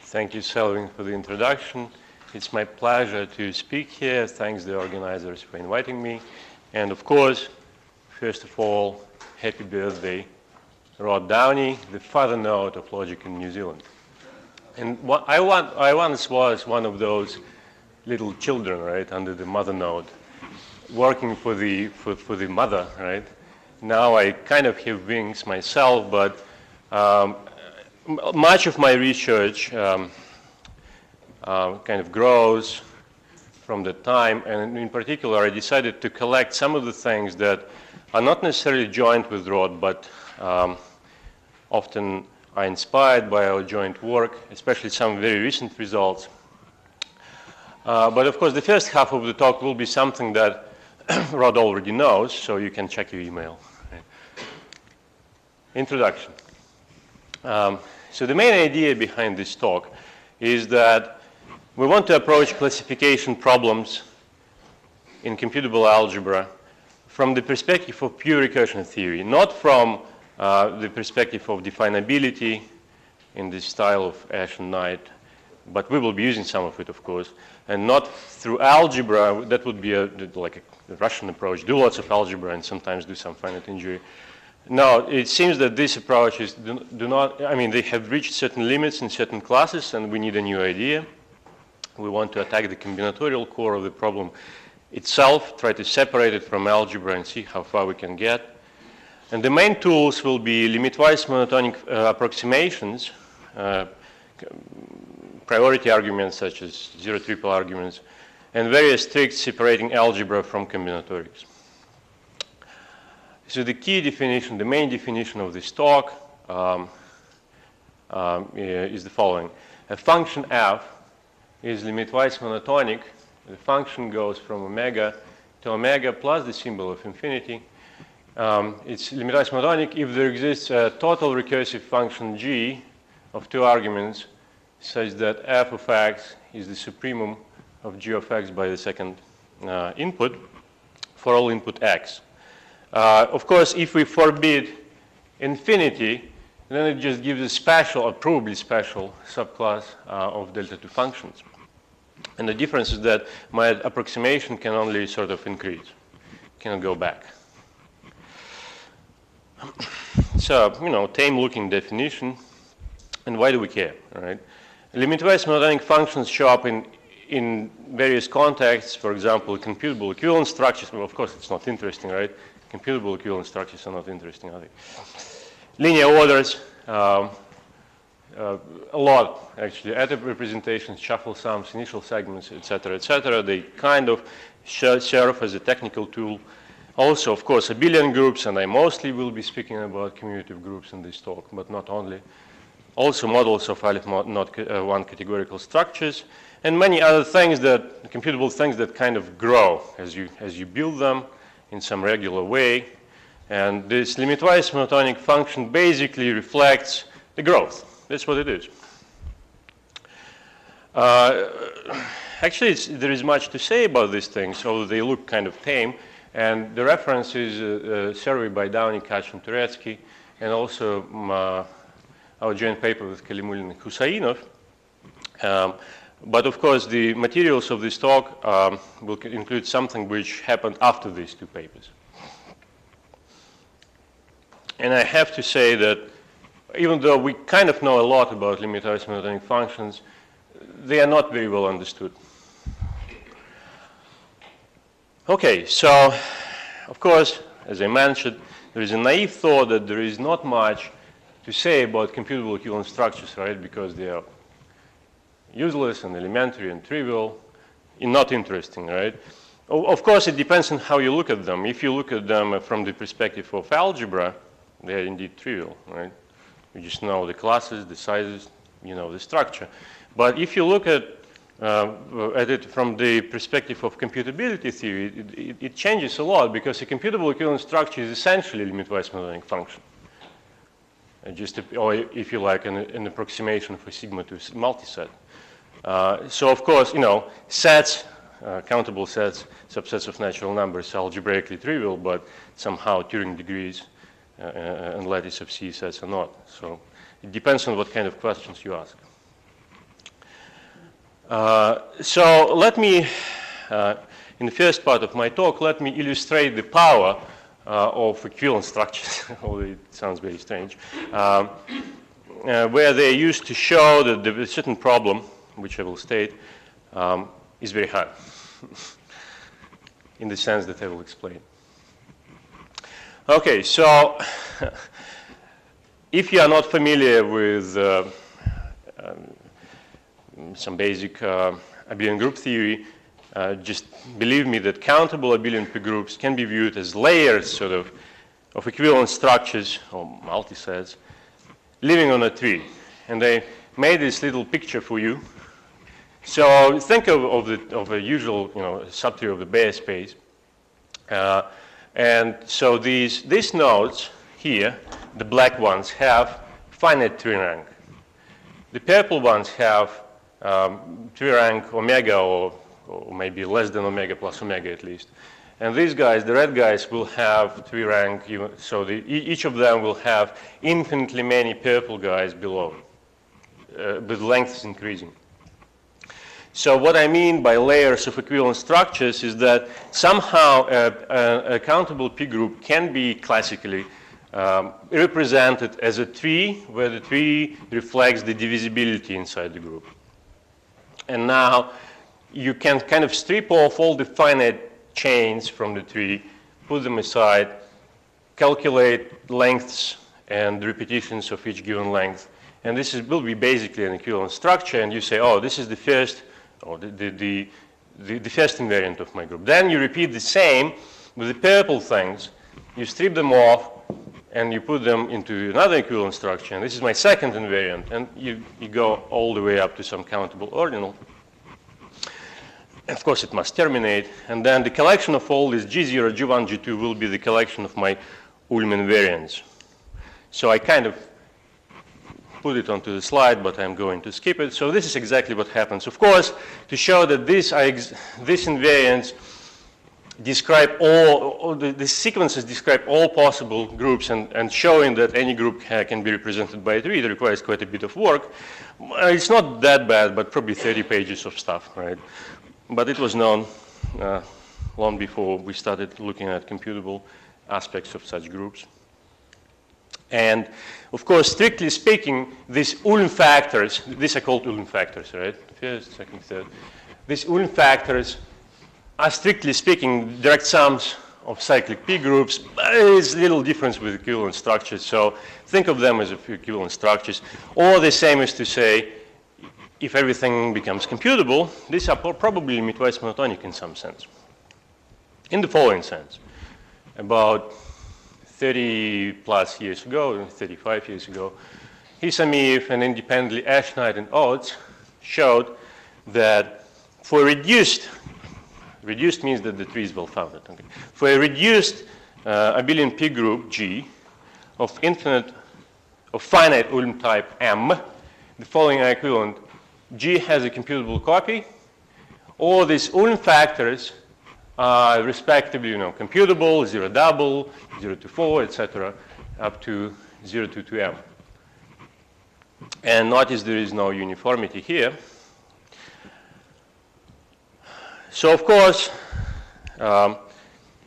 Thank you, Selvin, for the introduction. It's my pleasure to speak here. Thanks the organizers for inviting me. And of course, first of all, happy birthday, Rod Downey, the father node of logic in New Zealand. And I once was one of those little children, right, under the mother node, working for the mother, right? Now I kind of have wings myself, but much of my research kind of grows from that time, and in particular I decided to collect some of the things that are not necessarily joined with Rod, but often are inspired by our joint work, especially some very recent results. But of course the first half of the talk will be something that Rod already knows, so you can check your email. Introduction. So the main idea behind this talk is that we want to approach classification problems in computable algebra from the perspective of pure recursion theory, not from the perspective of definability in the style of Ash and Knight, but we will be using some of it, of course, and not through algebra. That would be like a Russian approach, do lots of algebra and sometimes do some finite injury. Now, it seems that these approaches do not, I mean, they have reached certain limits in certain classes, and we need a new idea. We want to attack the combinatorial core of the problem itself, try to separate it from algebra and see how far we can get. And the main tools will be limit-wise monotonic approximations, priority arguments such as zero-triple arguments, and various tricks separating algebra from combinatorics. So the key definition, the main definition of this talk is the following. A function f is limit-wise monotonic. The function goes from omega to omega plus the symbol of infinity. It's limit-wise monotonic if there exists a total recursive function g of two arguments such that f of x is the supremum of g of x by the second input for all input x. Of course, if we forbid infinity, then it just gives a special, or probably special, subclass of delta 2 functions. And the difference is that my approximation can only sort of increase, cannot go back. So, you know, tame-looking definition, and why do we care, right? Limit-wise monotonic functions show up in various contexts. For example, computable equivalence structures. Well, of course, it's not interesting, right? Computable equivalence structures are not interesting, are they? Linear orders, a lot, actually. Additive representations, shuffle sums, initial segments, etc., etc. They kind of serve as a technical tool. Also, of course, abelian groups, and I mostly will be speaking about commutative groups in this talk, but not only. Also, models of Aleph not one categorical structures, and many other things that, computable things that kind of grow as you build them in some regular way. And this limit-wise monotonic function basically reflects the growth. That's what it is. Actually, there is much to say about these things, although they look kind of tame. And the reference is a survey by Downey, Kach, and Turetsky, and also our joint paper with Kalimulin and Husainov. But of course, the materials of this talk will include something which happened after these two papers. And I have to say that even though we kind of know a lot about limit-wise monotonic functions, they are not very well understood. Okay, so of course, as I mentioned, there is a naive thought that there is not much to say about computable equivalence structures, right? Because they are useless and elementary and trivial, and not interesting, right? Of course, it depends on how you look at them. If you look at them from the perspective of algebra, they are indeed trivial, right? You just know the classes, the sizes, you know the structure. But if you look at it from the perspective of computability theory, it changes a lot, because a computable equivalence structure is essentially a limit-wise monotonic function. Or if you like, an approximation for sigma to multiset. So of course, you know, sets, countable sets, subsets of natural numbers are algebraically trivial, but somehow Turing degrees and lattice of C sets are not. So it depends on what kind of questions you ask. So let me, in the first part of my talk, let me illustrate the power of equivalent structures, although it sounds very strange, where they're used to show that a certain problem, which I will state, is very hard, in the sense that I will explain. Okay, so if you are not familiar with some basic abelian group theory, just believe me that countable abelian P groups can be viewed as layers sort of equivalent structures or multisets living on a tree. And I made this little picture for you. So think of a usual subtree of the Bayer space. And so these nodes here, the black ones, have finite tree rank. The purple ones have tree rank omega or maybe less than omega plus omega at least. And these guys, the red guys, will have tree rank, so each of them will have infinitely many purple guys below, with lengths increasing. So what I mean by layers of equivalent structures is that somehow a countable P group can be classically represented as a tree where the tree reflects the divisibility inside the group. And now you can kind of strip off all the finite chains from the tree, put them aside, calculate lengths and repetitions of each given length. And this will be basically an equivalent structure. And you say, oh, this is the first, or the first invariant of my group. Then you repeat the same with the purple things. You strip them off, and you put them into another equivalent structure. And this is my second invariant. And you go all the way up to some countable ordinal. Of course, it must terminate. And then the collection of all these G0, G1, G2 will be the collection of my Ulm invariants. So I kind of put it onto the slide, but I'm going to skip it. So this is exactly what happens. Of course, to show that these invariants describe the sequences describe all possible groups, and showing that any group can be represented by a tree, it requires quite a bit of work. It's not that bad, but probably 30 pages of stuff, right? But it was known long before we started looking at computable aspects of such groups. And of course, strictly speaking, these Ulm factors, these are called Ulm factors, right? First, second, third. These Ulm factors are strictly speaking direct sums of cyclic P groups, but there's little difference with equivalent structures. So think of them as equivalent structures. Or the same as to say, if everything becomes computable, these are probably limit-wise monotonic in some sense. In the following sense, about 30 plus years ago, 35 years ago, Hisamiev and independently Ashnight and Oates showed that for reduced means that the tree is well founded. Okay. For a reduced abelian P group G of finite Ulm type M, the following are equivalent. G has a computable copy. All these Ulm factors are respectively, computable, 0 double, 0 to 4, etc., up to 0 to 2M. And notice there is no uniformity here. So of course,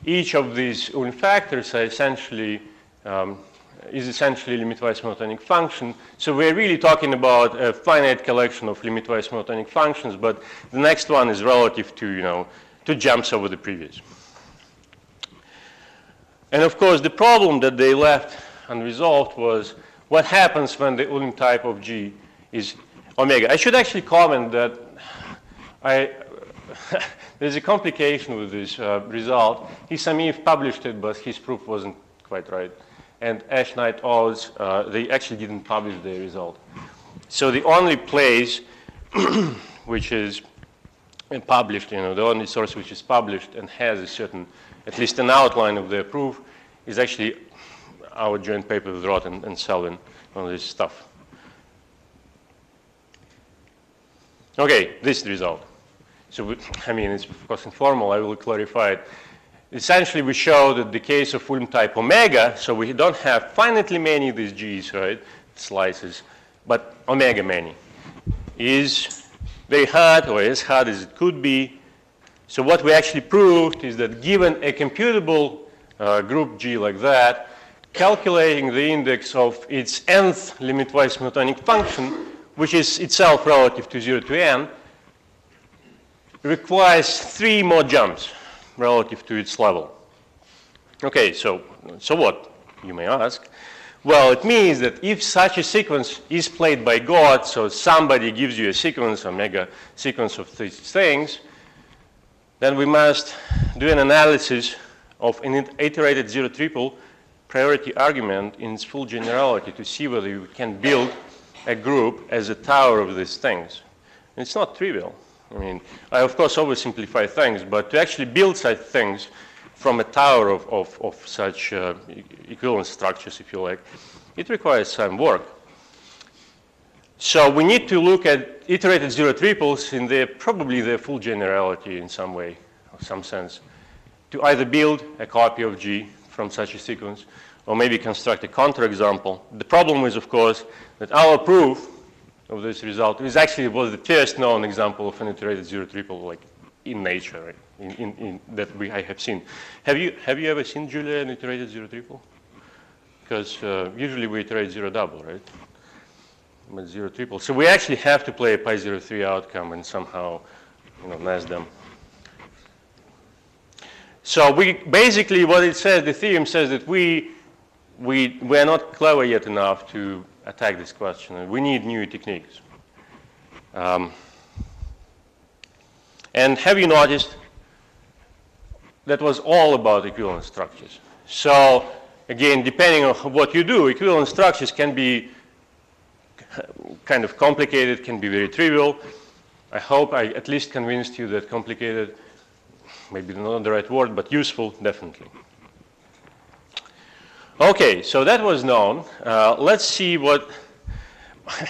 each of these Ulm factors are essentially is essentially a limit-wise monotonic function. So we're really talking about a finite collection of limit-wise monotonic functions, but the next one is relative to, 2 jumps over the previous. And of course, the problem that they left unresolved was what happens when the Ulm type of G is omega. I should actually comment that there's a complication with this result. Hisamiev published it, but his proof wasn't quite right. And Ashnight, Oates, they actually didn't publish the result. So the only place which is published, the only source which is published and has a certain, at least an outline of their proof, is actually our joint paper with Roth and Selvin on this stuff. Okay, this result. So, it's of course informal. I will clarify it. Essentially, we show that the case of Ulm type omega, so we don't have finitely many of these G's, right, slices, but omega many, is very hard or as hard as it could be. So what we actually proved is that given a computable group G like that, calculating the index of its nth limit-wise monotonic function, which is itself relative to 0 to n, requires 3 more jumps relative to its level. Okay, so what, you may ask? Well, it means that if such a sequence is played by God, so somebody gives you a sequence, a mega sequence of these things, then we must do an analysis of an iterated zero triple priority argument in its full generality to see whether you can build a group as a tower of these things. And it's not trivial. I mean, I of course oversimplify things, but to actually build such things from a tower of such equivalent structures, if you like, it requires some work. So we need to look at iterated zero triples in probably their full generality in some way, or some sense, to either build a copy of G from such a sequence, or maybe construct a counterexample. The problem is, of course, that our proof of this result was the first known example of an iterated zero triple, like in nature, right? That I have seen. Have you ever seen, Julia, an iterated zero triple? Because usually we iterate zero double, right? But zero triple. So we actually have to play a pi 03 outcome and somehow, nest them. So basically what it says, the theorem says that we are not clever yet enough to attack this question. We need new techniques. And have you noticed that was all about equivalent structures? So again, depending on what you do, equivalent structures can be kind of complicated, can be very trivial. I hope I at least convinced you that complicated, maybe not the right word, but useful, definitely. Okay, so that was known. Let's see what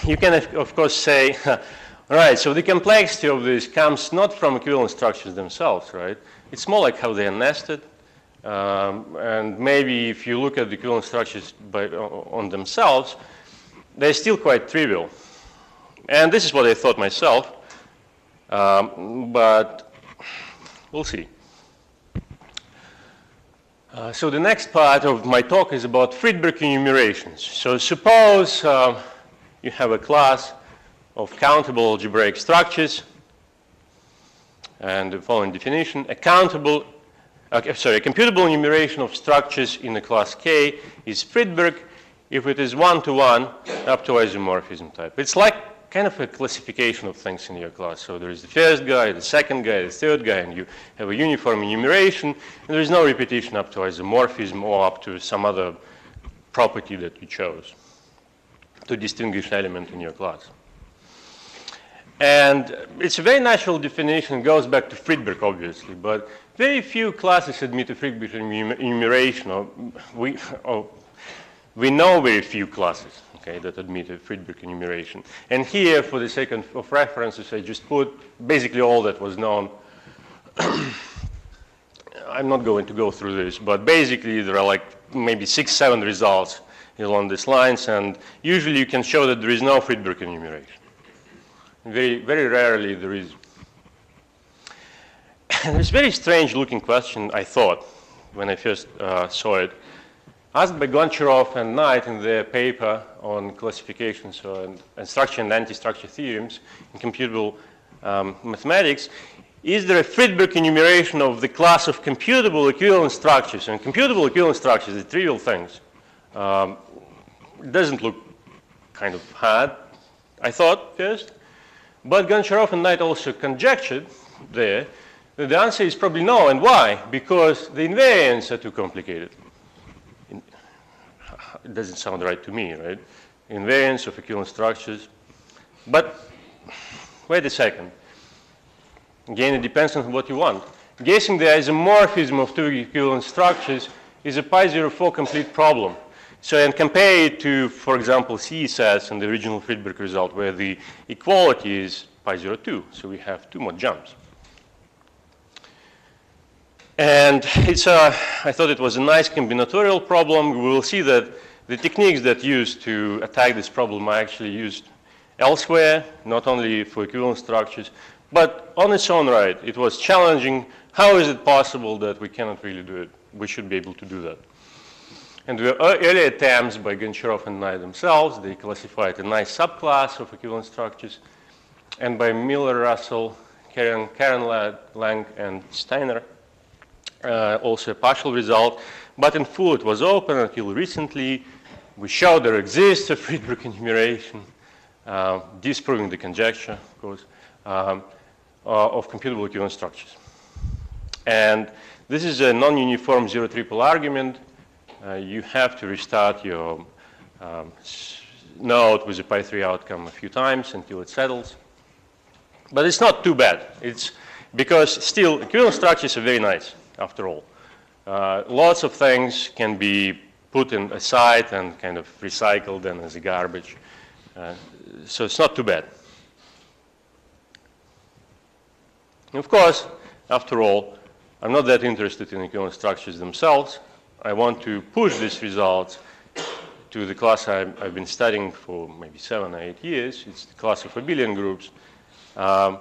you can, of course, say. All right, so the complexity of this comes not from equivalent structures themselves, right? It's more like how they are nested. And maybe if you look at the equivalent structures on themselves, they're still quite trivial. And this is what I thought myself, but we'll see. So the next part of my talk is about Friedberg enumerations. So suppose you have a class of countable algebraic structures, and the following definition: a computable enumeration of structures in the class K is Friedberg if it is one-to-one up to isomorphism type. It's like kind of a classification of things in your class. So there is the first guy, the second guy, the third guy, and you have a uniform enumeration, and there is no repetition up to isomorphism or up to some other property that you chose to distinguish an element in your class. And it's a very natural definition. It goes back to Friedberg, obviously, but very few classes admit a Friedberg enumeration. We know very few classes, okay, that admit a Friedberg enumeration. And here, for the sake of references, I just put basically all that was known. I'm not going to go through this, but basically there are like maybe 6, 7 results along these lines, and usually you can show that there is no Friedberg enumeration. Very, very rarely there is. And it's a very strange looking question, I thought, when I first saw it, asked by Goncharov and Knight in their paper on classifications and structure and anti-structure theorems in computable mathematics. Is there a Friedberg enumeration of the class of computable equivalent structures? And computable equivalent structures are trivial things. It doesn't look kind of hard, I thought first. But Goncharov and Knight also conjectured there that the answer is probably no. And why? Because the invariants are too complicated. It doesn't sound right to me, right? Invariance of equivalent structures. But wait a second. Again, it depends on what you want. Guessing the isomorphism of two equivalent structures is a pi 04 complete problem. So, and compare it to, for example, CSS and the original Friedberg result, where the equality is pi 02. So we have 2 more jumps. And it's I thought it was a nice combinatorial problem. We will see that the techniques that used to attack this problem are actually used elsewhere, not only for equivalent structures, but on its own right, it was challenging. How is it possible that we cannot really do it? We should be able to do that. And there were early attempts by Goncharov and Nye themselves. They classified a nice subclass of equivalent structures. And by Miller, Russell, Karen Lang, and Steiner, also a partial result. But in full, it was open until recently. We showed there exists a Friedberg enumeration, disproving the conjecture, of course, of computable equivalent structures. And this is a non-uniform zero-triple argument. You have to restart your node with a pi3 outcome a few times until it settles. But it's not too bad. It's because still equivalent structures are very nice, after all. Lots of things can be put in aside and kind of recycled and as a garbage. So it's not too bad. Of course, after all, I'm not that interested in equivalent structures themselves. I want to push these results to the class I've been studying for maybe 7 or 8 years. It's the class of abelian groups. And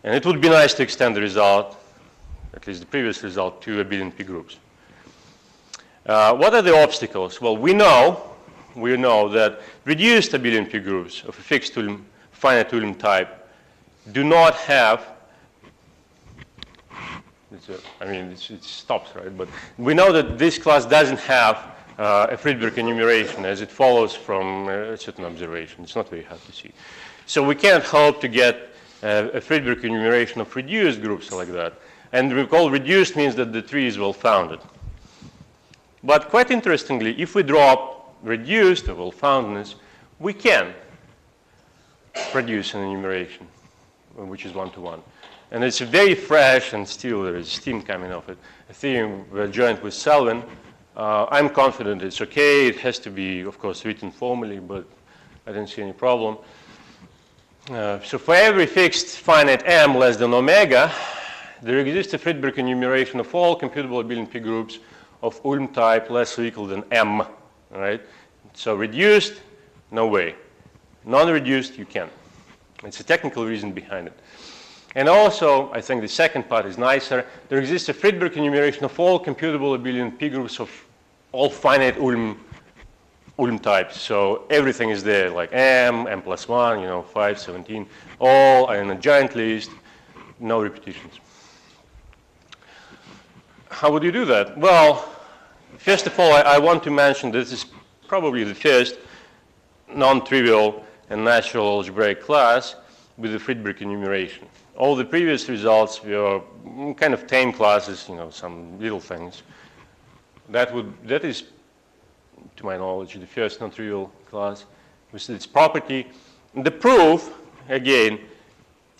it would be nice to extend the result, at least the previous result, to abelian P groups. What are the obstacles? Well, we know that reduced abelian P groups of a fixed Ulam, finite Ulam type do not have, it stops, right? But we know that this class doesn't have a Friedberg enumeration as it follows from a certain observation. It's not very hard to see. So we can't hope to get a Friedberg enumeration of reduced groups like that. And recall, reduced means that the tree is well-founded. But quite interestingly, if we drop reduced or well-foundedness, we can produce an enumeration, which is one-to-one. And it's very fresh, and still there is steam coming off it. A theorem we're joined with Selvin. I'm confident it's okay. It has to be, of course, written formally, but I don't see any problem. So for every fixed finite m less than omega, there exists a Friedberg enumeration of all computable abelian P groups of Ulm type less or equal than m, right? So reduced, no way. Non-reduced, you can. It's a technical reason behind it. And also, I think the second part is nicer. There exists a Friedberg enumeration of all computable abelian P groups of all finite Ulm types. So everything is there, like m plus 1, 5, 17, all in a giant list, no repetitions. How would you do that? Well, first of all, I want to mention this is probably the first non-trivial and natural algebraic class with the Friedberg enumeration. All the previous results were kind of tame classes, some little things. That is, to my knowledge, the first non-trivial class with its property. The proof, again,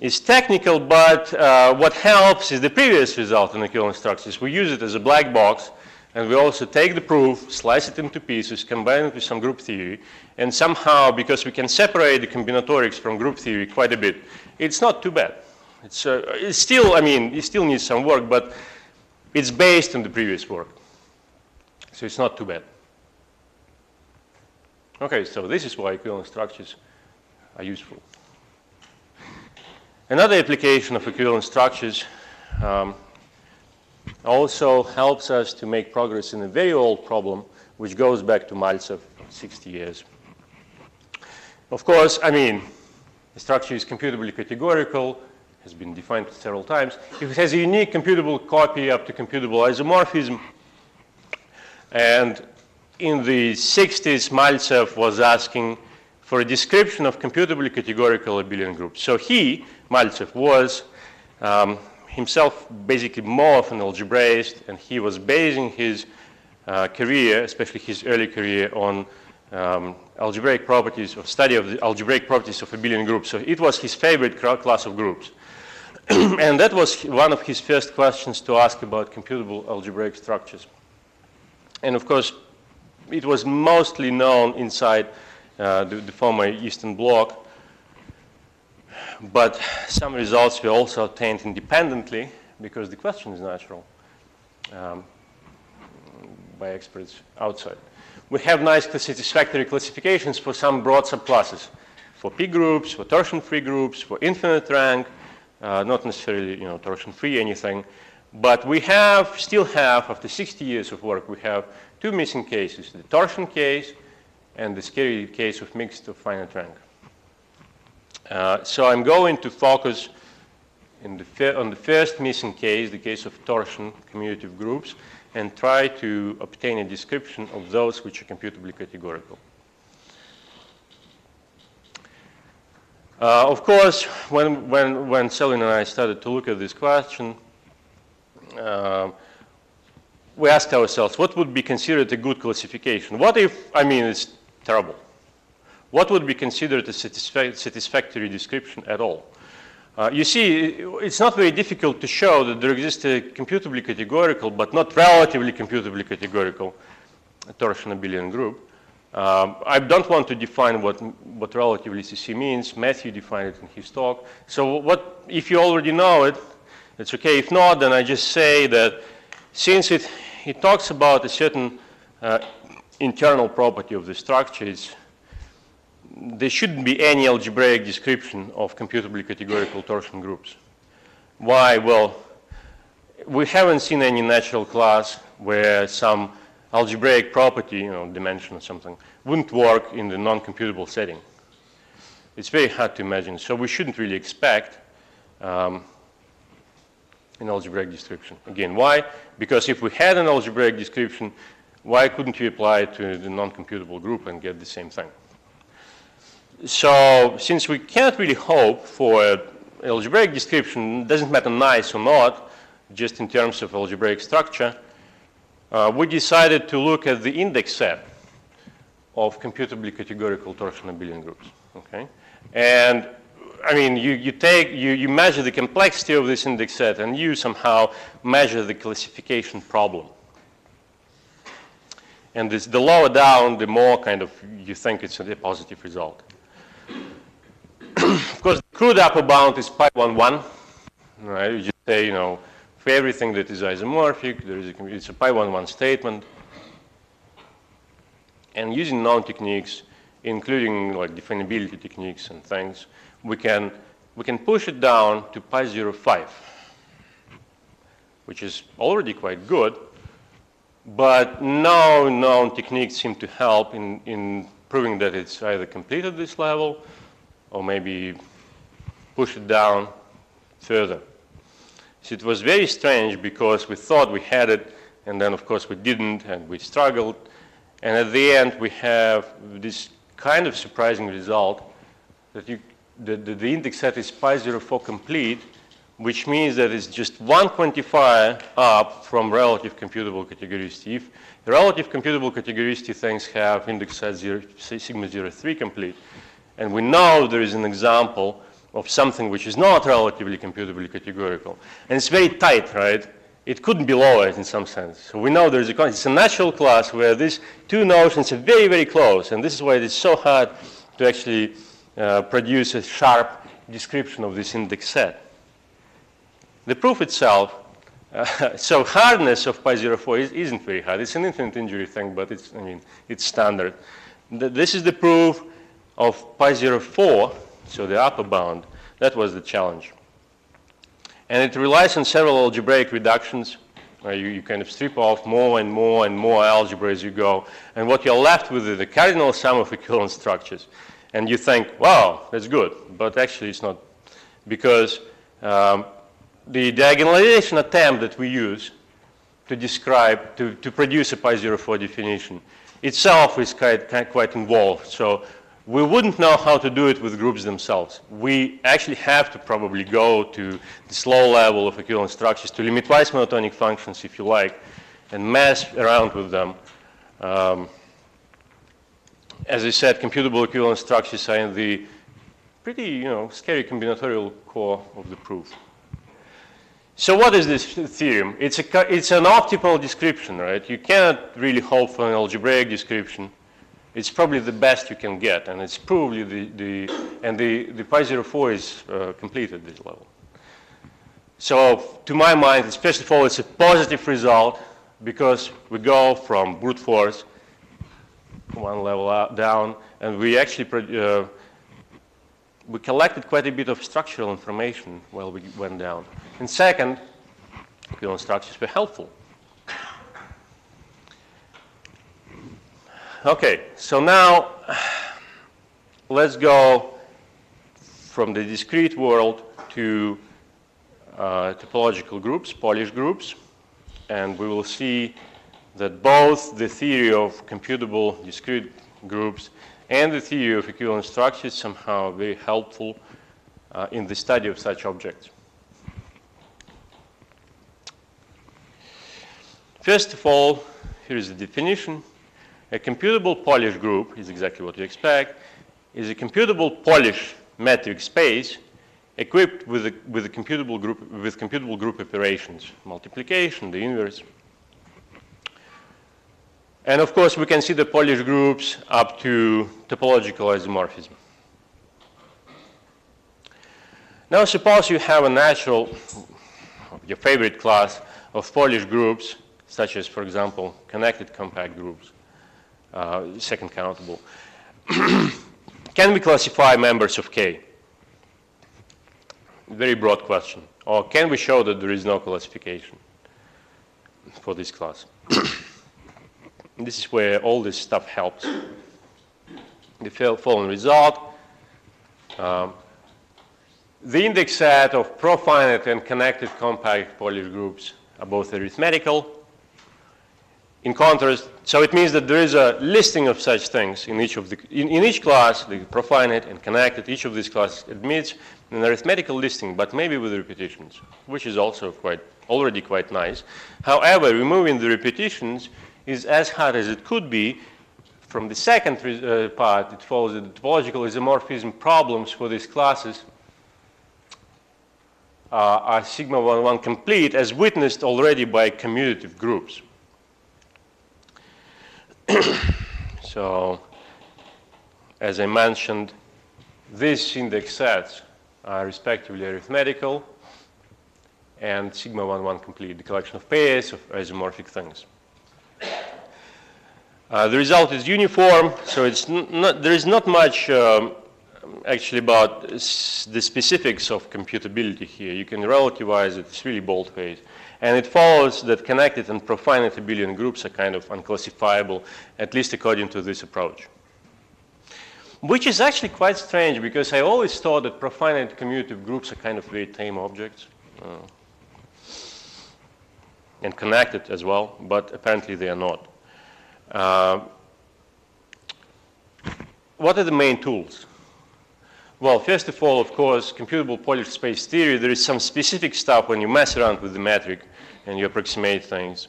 is technical, but what helps is the previous result in equivalent structures. We use it as a black box, and we also take the proof, slice it into pieces, combine it with some group theory, and somehow, because we can separate the combinatorics from group theory quite a bit, it's not too bad. It's still, it still needs some work, but it's based on the previous work. So it's not too bad. Okay, so this is why equivalent structures are useful. Another application of equivalent structures also helps us to make progress in a very old problem, which goes back to Maltsev, 60 years. Of course, the structure is computably categorical, has been defined several times. It has a unique computable copy up to computable isomorphism. And in the 60s, Maltsev was asking for a description of computably categorical abelian groups. So Maltsev, was himself basically more of an algebraist, and he was basing his career, especially his early career, on algebraic properties, or study of the algebraic properties of abelian groups. So it was his favorite class of groups. And that was one of his first questions to ask about computable algebraic structures. And of course, it was mostly known inside the former Eastern Bloc. But some results were also obtained independently, because the question is natural, by experts outside. We have nice satisfactory classifications for some broad subclasses. for P groups, for torsion-free groups, for infinite rank, not necessarily torsion-free anything. But we still have, after 60 years of work, we have two missing cases, the torsion case and the scary case of mixed or finite rank. So I'm going to focus on the first missing case, the case of torsion commutative groups, and try to obtain a description of those which are computably categorical. Of course, when Selin and I started to look at this question, we asked ourselves, what would be considered a good classification? What if, it's terrible? What would be considered a satisfactory description at all? You see, it's not very difficult to show that there exists a computably categorical, but not relatively computably categorical torsion abelian group. I don't want to define what relatively CC means. Massey defined it in his talk. So if you already know it, it's okay. If not, then I just say that since it talks about a certain internal property of the structure, there shouldn't be any algebraic description of computably categorical torsion groups. Why? Well, we haven't seen any natural class where some algebraic property, dimension or something, wouldn't work in the non-computable setting. It's very hard to imagine. So we shouldn't really expect an algebraic description. Again, why? Because if we had an algebraic description, why couldn't we apply it to the non-computable group and get the same thing? So since we can't really hope for an algebraic description, it doesn't matter nice or not, just in terms of algebraic structure, we decided to look at the index set of computably categorical torsion abelian groups. Okay? And you measure the complexity of this index set and you somehow measure the classification problem. And the lower down, the more you think it's a positive result. Of course, the crude upper bound is pi 1, 1. Right? You just say, for everything that is isomorphic, it's a pi 1, 1 statement. And using known techniques, including definability techniques and things, we can push it down to pi 0, 5, which is already quite good. But no known techniques seem to help in proving that it's either complete at this level or maybe push it down further. So it was very strange because we thought we had it, and then of course we didn't, and we struggled. And at the end we have this kind of surprising result that the index set is pi 0, 4 complete, which means that it's just one quantifier up from relative computable categoricity. If the relative computable categoricity things have index set sigma 0, 3 complete, and we know there is an example of something which is not relatively computably categorical. And it's very tight, right? It couldn't be lower in some sense. So we know there's it's a natural class where these two notions are very, very close. And this is why it is so hard to actually produce a sharp description of this index set. The proof itself, so hardness of pi 0, 4 isn't very hard. It's an infinite injury thing, but it's standard. This is the proof of pi 0, 4, so the upper bound. That was the challenge. And it relies on several algebraic reductions. You kind of strip off more and more and more algebra as you go. And what you're left with is the cardinal sum of equivalent structures. And you think, wow, that's good. But actually it's not. Because the diagonalization attempt that we use to describe, to produce a pi 0, 4 definition itself is quite involved. So we wouldn't know how to do it with groups themselves. We actually have to probably go to this low level of equivalent structures to limit-wise monotonic functions, if you like, and mess around with them. As I said, computable equivalent structures are in the pretty, scary combinatorial core of the proof. So what is this theorem? It's an optimal description, right? You cannot really hope for an algebraic description. It's probably the best you can get, and it's probably the pi 0, 4 is complete at this level. So to my mind, first of all, it's a positive result because we go from brute force one level down, and we actually we collected quite a bit of structural information while we went down. And second, equivalent structures were helpful. Okay, so now let's go from the discrete world to topological groups, Polish groups, and we will see that both the theory of computable discrete groups and the theory of equivalent structures somehow very helpful in the study of such objects. First of all, here is the definition. A computable Polish group is exactly what you expect, is a computable Polish metric space equipped with a computable group operations, multiplication, the inverse. And of course, we can see the Polish groups up to topological isomorphism. Now, suppose you have a natural, your favorite class of Polish groups, such as, for example, connected compact groups, second countable. Can we classify members of K? Very broad question. Or can we show that there is no classification for this class? This is where all this stuff helps. The following result. The index set of profinite and connected compact Polish groups are both arithmetical. In contrast, so it means that there is a listing of such things in each of the in each class, the profinite and connected. Each of these classes admits an arithmetical listing, but maybe with repetitions, which is also already quite nice. However, removing the repetitions is as hard as it could be. From the second part, it follows that the topological isomorphism problems for these classes are sigma 1 complete, as witnessed already by commutative groups. So, as I mentioned, these index sets are respectively arithmetical and sigma 1 complete, the collection of pairs of isomorphic things. The result is uniform, so there is not much actually about the specifics of computability here. You can relativize it, it's really boldface. And it follows that connected and profinite abelian groups are kind of unclassifiable, at least according to this approach. Which is actually quite strange, because I always thought that profinite commutative groups are kind of very tame objects. And connected as well, but apparently they are not. What are the main tools? Well, first of all, of course, computable Polish space theory. There is some specific stuff when you mess around with the metric and you approximate things.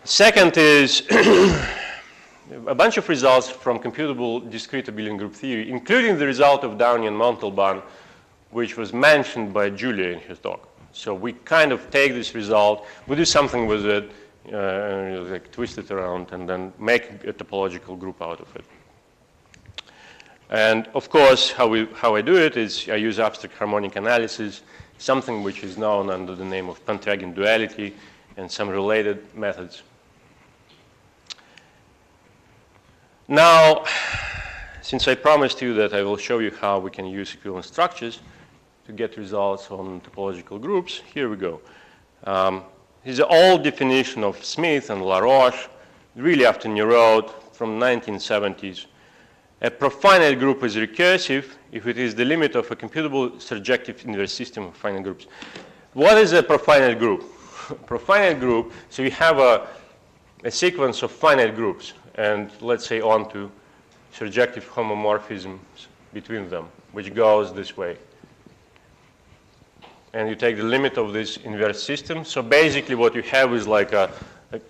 Second is a bunch of results from computable discrete abelian group theory, including the result of Downey and Montalban, which was mentioned by Julia in her talk. So we kind of take this result, we do something with it, like twist it around, and then make a topological group out of it. And of course, how I do it is I use abstract harmonic analysis, something which is known under the name of Pentragon duality, and some related methods. Now, since I promised you that I will show you how we can use equivalent structures to get results on topological groups, here we go. This is an old definition of Smith and LaRoche, really after Neurode, from the 1970s. A profinite group is recursive if it is the limit of a computable surjective inverse system of finite groups. What is a profinite group? Profinite group, so you have a sequence of finite groups, and let's say onto surjective homomorphisms between them, which goes this way. And you take the limit of this inverse system. So basically what you have is like a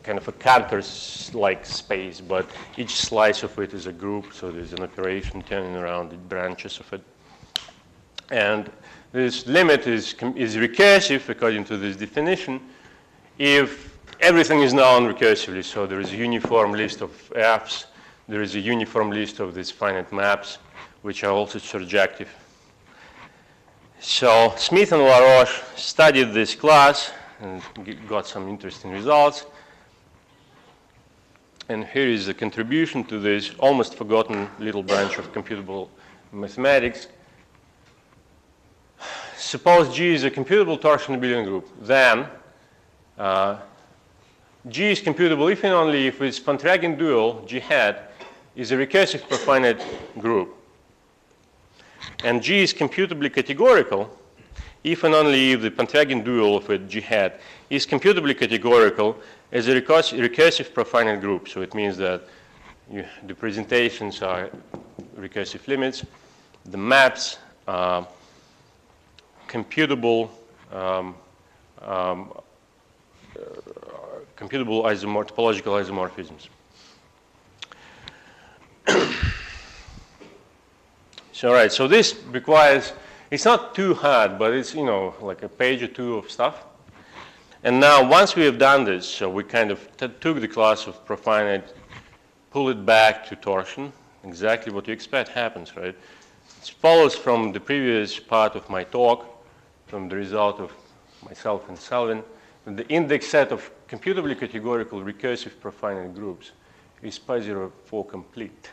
kind of a Cantor-like space, but each slice of it is a group, so there's an operation turning around the branches of it. And this limit is recursive, according to this definition, if everything is known recursively. So there is a uniform list of Fs, there is a uniform list of these finite maps, which are also surjective. So Smith and LaRoche studied this class and got some interesting results. And here is a contribution to this almost forgotten little branch of computable mathematics. Suppose G is a computable torsion abelian group. Then G is computable if and only if its Pontryagin dual, G hat, is a recursive profinite group. And G is computably categorical if and only if the Pontryagin dual of a G hat is computably categorical as a recursive profinite group. So it means that the presentations are recursive limits, the maps are computable topological isomorphisms. So, all right, so this requires, it's not too hard, but it's, like a page or two of stuff. And now, once we have done this, so we kind of took the class of profinite, pull it back to torsion, exactly what you expect happens, right? It follows from the previous part of my talk, from the result of myself and Selvin, that the index set of computably categorical recursive profinite groups is pi04 complete.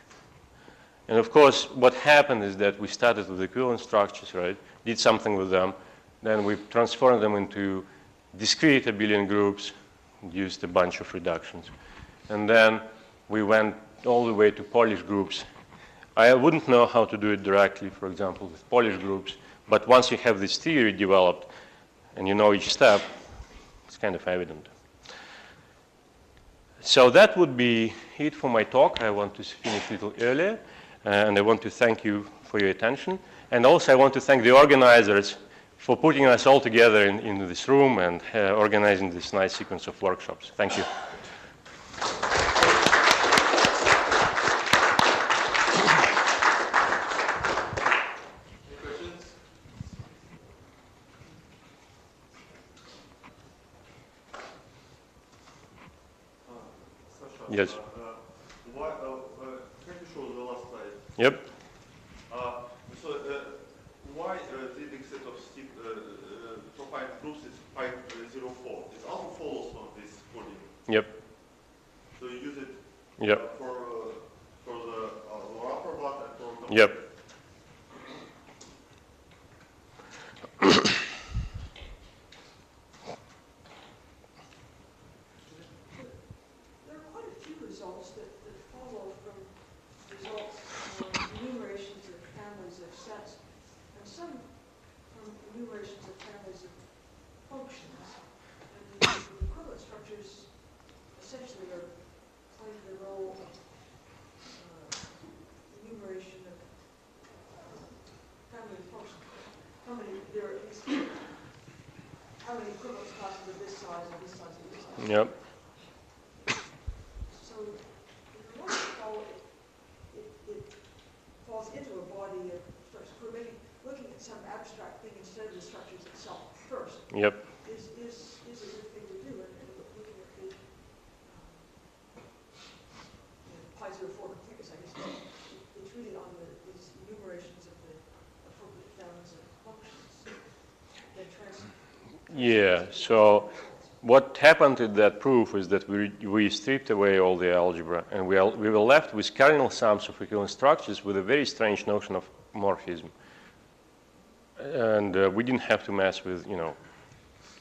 And of course, what happened is that we started with equivalent structures, right? Did something with them. Then we transformed them into discrete abelian groups, used a bunch of reductions. And then we went all the way to Polish groups. I wouldn't know how to do it directly, for example, with Polish groups. But once you have this theory developed and you know each step, it's kind of evident. So that would be it for my talk. I want to finish a little earlier. And I want to thank you for your attention. And also I want to thank the organizers for putting us all together in this room and organizing this nice sequence of workshops. Thank you. Any questions? Sasha, Yes. can you show the last slide? Yep. Why the index set of steep profinite groups is pi04? It also follows from this coding. Yep. So you use it Yep. for the upper block and for Yep. Results that follow from results from enumerations of families of sets, and some from enumerations of families of functions. And the equivalent structures essentially are playing the role of enumeration of family of functions. How many equivalence classes of this size and this size and this size? Yep. Falls into a body of structures. We're maybe looking at some abstract thing instead of the structures itself first. Yep. Is a good thing to do, and looking at the pi04 completeness, I guess it's really on these enumerations of the appropriate families of functions that Yeah. So what happened in that proof is that we stripped away all the algebra, and we were left with cardinal sums of equivalent structures with a very strange notion of morphism. And we didn't have to mess with,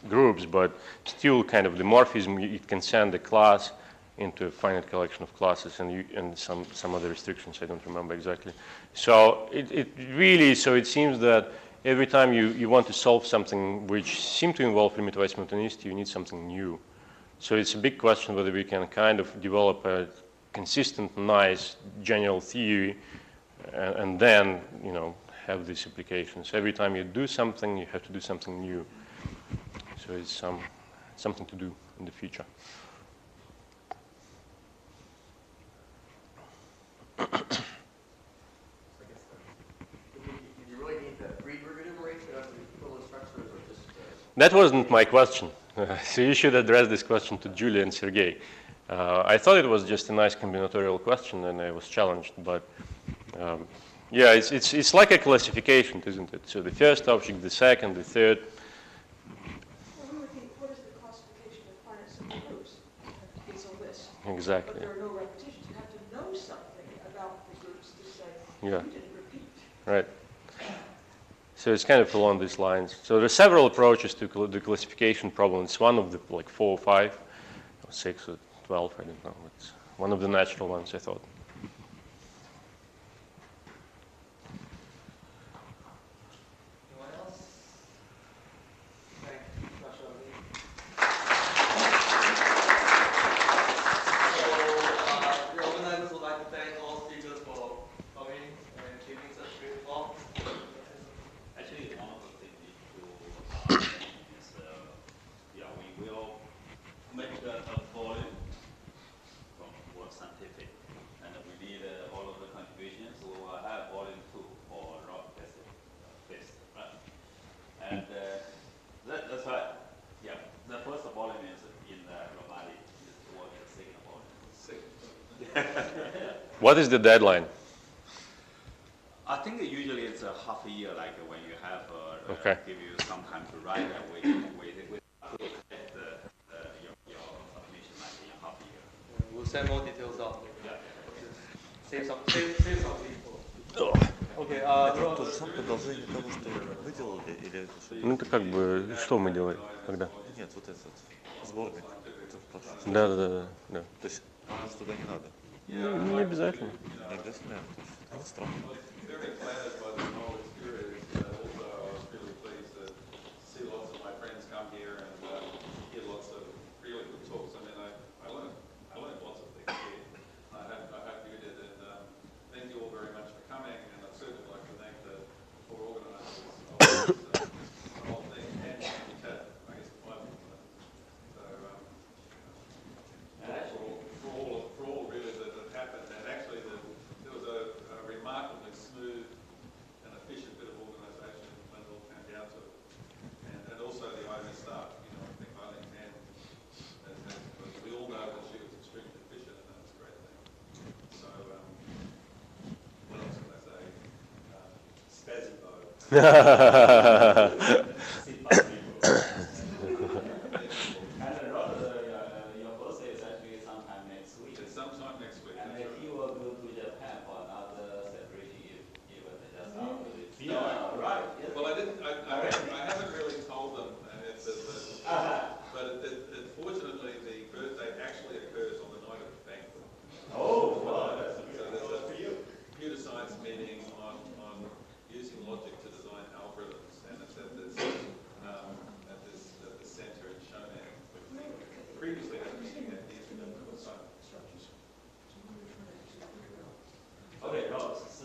groups, but still kind of the morphism, it can send a class into a finite collection of classes and some other restrictions, I don't remember exactly. So it seems that every time you want to solve something which seems to involve primitivized spontaneity, you need something new. So it's a big question whether we can kind of develop a consistent, nice, general theory and then, have these applications. Every time you do something, you have to do something new. So it's something to do in the future. Friedberg Enumeration of the equivalent structures, or just? That wasn't my question. So you should address this question to Julia and Sergey. I thought it was just a nice combinatorial question, and I was challenged. But yeah, it's like a classification, isn't it? So the first object, the second, the third. Well, we would think, what is the classification of finite simple groups? It's a list. Exactly. But there are no repetitions. You have to know something about the groups to say, Yeah. you didn't repeat. right? So it's kind of along these lines. So there are several approaches to the classification problem. It's one of the like 4 or 5, or 6 or 12, I don't know. It's one of the natural ones, I thought. Anyone else? Thank you, Professor Lee. So, the organizers would like to thank all speakers for coming and giving such great talk. Actually, one of the things we do is, yeah, we will make a volume from work scientific, and we need all of the contributions. So we will have volume 2 for rock testing, right? And that's right. Yeah, the first volume is in robotic, is towards the second volume. What is the deadline? I think usually it's a half a year, like when you have Okay. give you some time to write and we expect your submission like in half a year. We'll send more details out. Yeah. Save some people. Okay, То же самое продолжение того, что выделали, или это что? Ну, это как бы, что мы делаем, когда? Нет, вот этот сборник. Это в прошлом. Да. То есть нас туда не надо. Ну, не обязательно. Не обязательно, это странно. Very flattered by the whole experience. Also, I was really pleased to see lots of my friends come here and hear lots of really good talks. I mean, I learned lots of things here. I hope you did. And thank you all very much for coming. And I'd certainly like to thank the four organisers of this whole thing and chat. I guess the final. So for all really that happened, and actually there was a remarkably smooth and efficient bit of organisation when it all came down to it. And also the IMS staff, I think Eileen Hand, we all know that she was extremely efficient, and that was a great thing. So, what else can I say? Spazzy-bo. And your birthday is actually sometime next week. It's sometime next week. And that's if right. you will go to Japan for another celebration event, just after this. No, Right. Yes. Well, I haven't really told them, but fortunately the birthday actually occurs on the night of the banquet. Oh, wow, that's So there's a computer science meeting on using logic to design algorithms, and it's at this center in Shonan. Previously, I was using that years ago. Okay, Ross,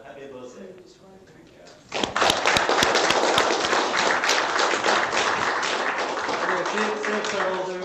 happy birthday. Okay, see you, shareholders.